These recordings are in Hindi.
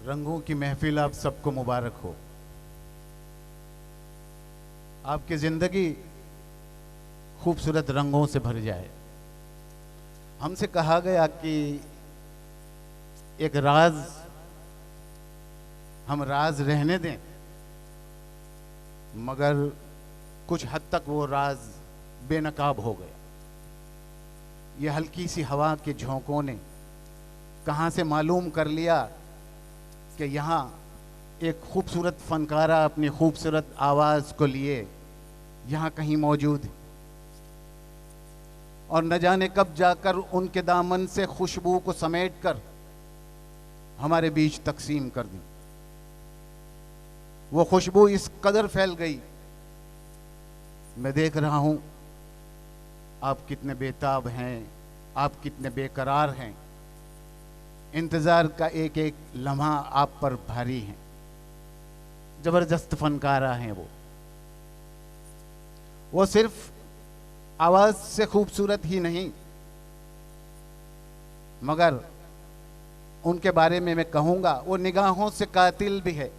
रंगों की महफिल आप सबको मुबारक हो। आपकी जिंदगी खूबसूरत रंगों से भर जाए। हमसे कहा गया कि एक राज हम राज रहने दें, मगर कुछ हद तक वो राज बेनकाब हो गया। ये हल्की सी हवा के झोंकों ने कहां से मालूम कर लिया कि यहाँ एक खूबसूरत फनकारा अपनी खूबसूरत आवाज़ को लिए यहाँ कहीं मौजूद है, और न जाने कब जाकर उनके दामन से खुशबू को समेट कर हमारे बीच तकसीम कर दी। वो खुशबू इस कदर फैल गई, मैं देख रहा हूं आप कितने बेताब हैं, आप कितने बेकरार हैं। इंतजार का एक एक लम्हा आप पर भारी है। जबरदस्त फनकारा हैं वो सिर्फ आवाज से खूबसूरत ही नहीं, मगर उनके बारे में मैं कहूंगा वो निगाहों से कातिल भी है,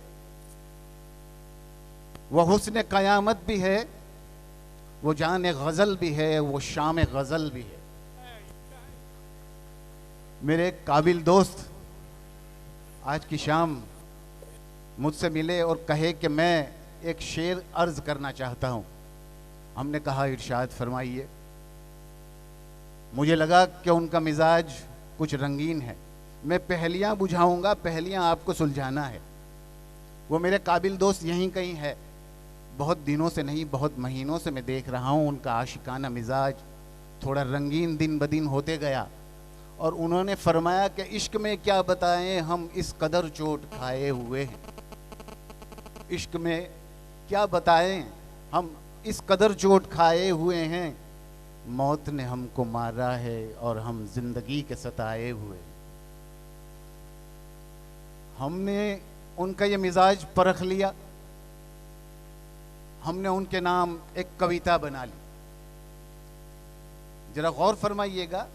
वो हुस्न कयामत भी है, वो जाने गजल भी है, वो शाम गजल भी है। मेरे काबिल दोस्त आज की शाम मुझसे मिले और कहे कि मैं एक शेर अर्ज करना चाहता हूं। हमने कहा इरशाद फरमाइए। मुझे लगा कि उनका मिजाज कुछ रंगीन है, मैं पहेलियां बुझाऊंगा, पहेलियां आपको सुलझाना है। वो मेरे काबिल दोस्त यहीं कहीं है, बहुत दिनों से नहीं बहुत महीनों से मैं देख रहा हूं उनका आशिकाना मिजाज थोड़ा रंगीन दिन ब दिन होते गया। और उन्होंने फरमाया कि इश्क में क्या बताएं हम इस कदर चोट खाए हुए हैं। इश्क में क्या बताएं हम इस कदर चोट खाए हुए हैं, मौत ने हमको मारा है और हम जिंदगी के सताए हुए। हमने उनका ये मिजाज परख लिया, हमने उनके नाम एक कविता बना ली। जरा गौर फरमाइएगा,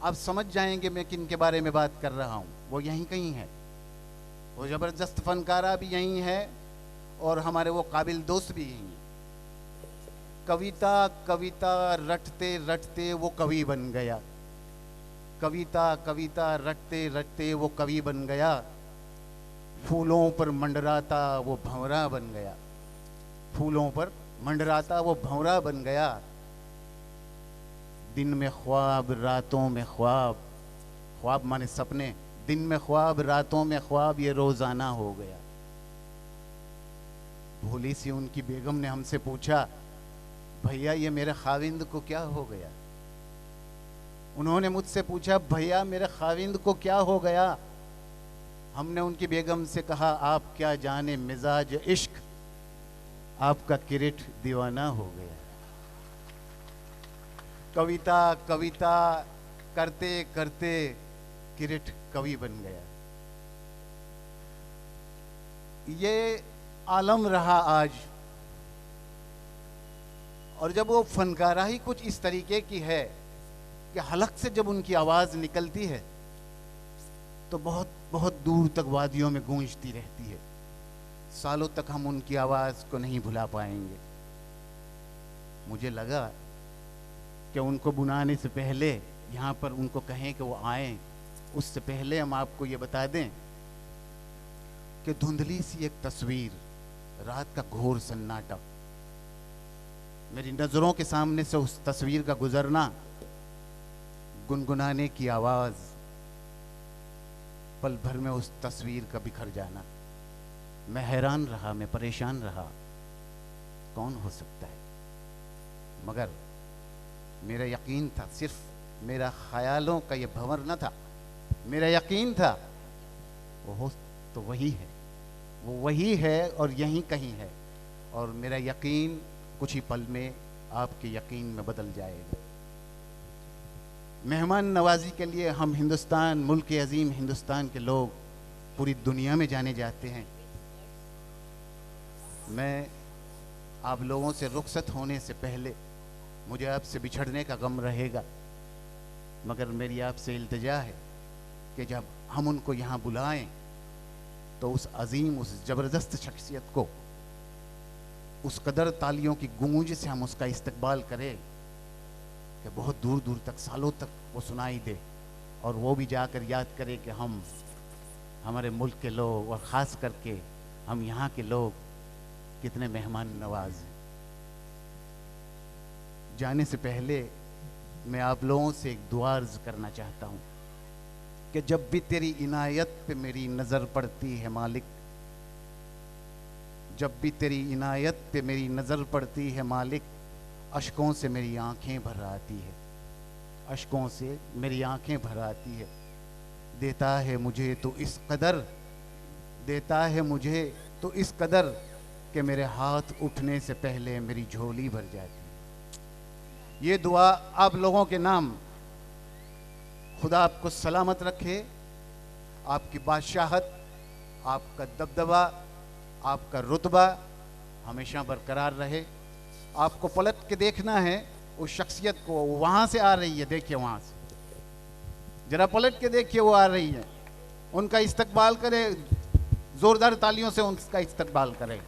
आप समझ जाएंगे मैं किन के बारे में बात कर रहा हूं। वो यहीं कहीं है, वो जबरदस्त फनकारा भी यहीं है और हमारे वो काबिल दोस्त भी यहीं हैं। कविता कविता रटते रटते वो कवि बन गया, कविता कविता रटते रटते वो कवि बन गया। फूलों पर मंडराता वो भंवरा बन गया, फूलों पर मंडराता वो भंवरा बन गया। दिन में ख्वाब रातों में ख्वाब, ख्वाब माने सपने, दिन में ख्वाब रातों में ख्वाब, ये रोजाना हो गया। भोली सी उनकी बेगम ने हमसे पूछा, भैया ये मेरे खाविंद को क्या हो गया। उन्होंने मुझसे पूछा, भैया मेरे खाविंद को क्या हो गया। हमने उनकी बेगम से कहा, आप क्या जाने मिजाज इश्क आपका किरिट दीवाना हो गया। कविता कविता करते करते किरिट कवि बन गया। ये आलम रहा आज। और जब वो फनकारा ही कुछ इस तरीके की है कि हलक से जब उनकी आवाज निकलती है तो बहुत बहुत दूर तक वादियों में गूंजती रहती है। सालों तक हम उनकी आवाज को नहीं भुला पाएंगे। मुझे लगा कि उनको बुलाने से पहले यहाँ पर उनको कहें कि वो आएं, उससे पहले हम आपको ये बता दें कि धुंधली सी एक तस्वीर, रात का घोर सन्नाटा, मेरी नजरों के सामने से उस तस्वीर का गुजरना, गुनगुनाने की आवाज, पल भर में उस तस्वीर का बिखर जाना। मैं हैरान रहा, मैं परेशान रहा, कौन हो सकता है। मगर मेरा यकीन था, सिर्फ मेरा ख्यालों का ये भंवर न था, मेरा यकीन था वो हो तो वही है, वो वही है और यहीं कहीं है। और मेरा यकीन कुछ ही पल में आपके यकीन में बदल जाएगा। मेहमान नवाजी के लिए हम हिंदुस्तान, मुल्क अजीम हिंदुस्तान के लोग पूरी दुनिया में जाने जाते हैं। मैं आप लोगों से रुखसत होने से पहले, मुझे आपसे बिछड़ने का गम रहेगा, मगर मेरी आपसे इल्तिजा है कि जब हम उनको यहाँ बुलाएं तो उस अजीम, उस ज़बरदस्त शख्सियत को उस कदर तालियों की गूंज से हम उसका इस्तकबाल करें कि बहुत दूर दूर तक, सालों तक वो सुनाई दे, और वो भी जाकर याद करे कि हम, हमारे मुल्क के लोग और ख़ास करके हम यहाँ के लोग कितने मेहमान नवाज हैं। जाने से पहले मैं आप लोगों से एक दुआ अर्ज़ करना चाहता हूँ कि जब भी तेरी इनायत पे मेरी नज़र पड़ती है मालिक, जब भी तेरी इनायत पे मेरी नज़र पड़ती है मालिक, अश्कों से मेरी आंखें भर आती है, अश्कों से मेरी आंखें भर आती है। देता है मुझे तो इस कदर, देता है मुझे तो इस कदर कि मेरे हाथ उठने से पहले मेरी झोली भर जाती है। ये दुआ आप लोगों के नाम। खुदा आपको सलामत रखे, आपकी बादशाहत, आपका दबदबा, आपका रुतबा हमेशा बरकरार रहे। आपको पलट के देखना है उस शख्सियत को, वहाँ से आ रही है, देखिए वहाँ से, जरा पलट के देखिए, वो आ रही है। उनका इस्तकबाल करें, जोरदार तालियों से उनका इस्तकबाल करें।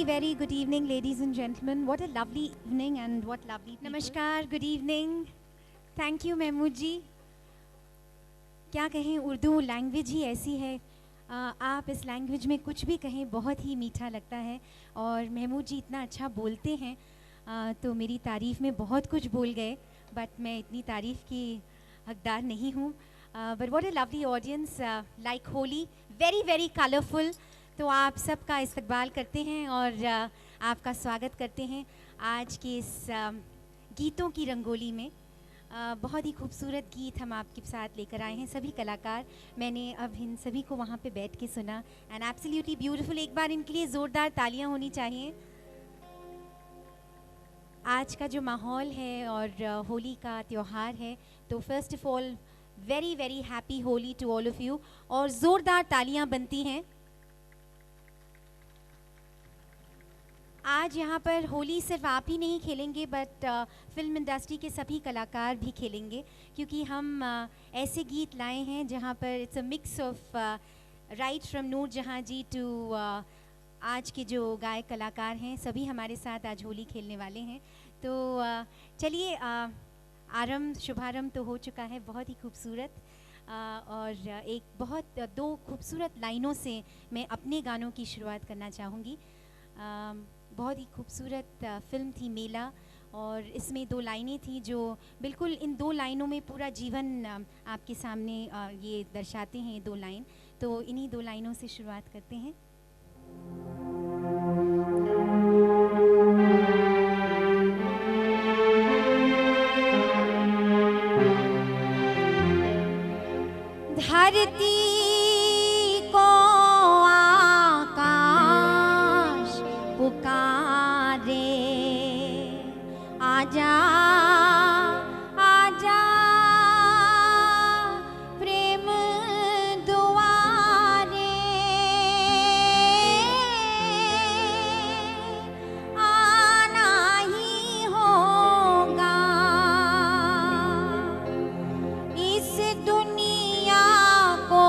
Very good evening, ladies and gentlemen. What a lovely evening and what lovely people. Namaskar, good evening. Thank you, Mahmood जी. क्या कहें, उर्दू लैंग्वेज ही ऐसी है, आप इस लैंग्वेज में कुछ भी कहें बहुत ही मीठा लगता है। और महमूद जी इतना अच्छा बोलते हैं, तो मेरी तारीफ़ में बहुत कुछ बोल गए, बट मैं इतनी तारीफ़ की हकदार नहीं हूँ। But what a lovely audience, like holy, very very colourful. तो आप सबका इस्तकबाल करते हैं और आपका स्वागत करते हैं आज के इस गीतों की रंगोली में। बहुत ही खूबसूरत गीत हम आपके साथ लेकर आए हैं, सभी कलाकार। मैंने अब इन सभी को वहाँ पे बैठ के सुना, एंड एब्सोल्युटली ब्यूटीफुल। एक बार इनके लिए ज़ोरदार तालियां होनी चाहिए। आज का जो माहौल है और होली का त्यौहार है, तो first of all very very happy Holi to all of you, और ज़ोरदार तालियां बनती हैं। आज यहाँ पर होली सिर्फ आप ही नहीं खेलेंगे, बट फिल्म इंडस्ट्री के सभी कलाकार भी खेलेंगे, क्योंकि हम ऐसे गीत लाए हैं जहाँ पर it's a mix of right from Noor Jahan जी टू आज के जो गायक कलाकार हैं, सभी हमारे साथ आज होली खेलने वाले हैं। तो चलिए, आरंभ, शुभारंभ तो हो चुका है, बहुत ही खूबसूरत, और एक बहुत दो खूबसूरत लाइनों से मैं अपने गानों की शुरुआत करना चाहूँगी। बहुत ही खूबसूरत फिल्म थी मेला, और इसमें दो लाइनें थी जो बिल्कुल इन दो लाइनों में पूरा जीवन आपके सामने ये दर्शाते हैं, ये दो लाइन। तो इन्हीं दो लाइनों से शुरुआत करते हैं। धरती को आकाश पुकारे, आजा आजा प्रेम दुआरे, आना ही होगा इस दुनिया को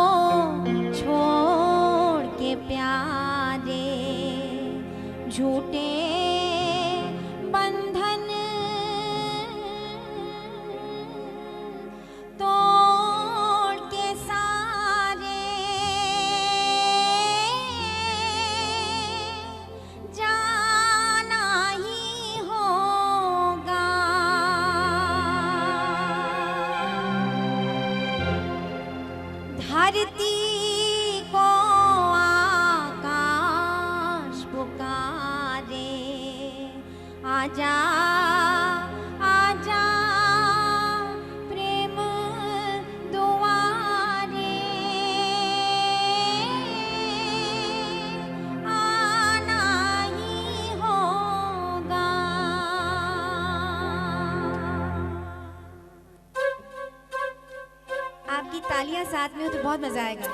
धरती को आकाश पुकारे, आजा आजा प्रेम दुआरे, आना ही होगा। आपकी तालियां साथ में हो तो बहुत मजा आएगा।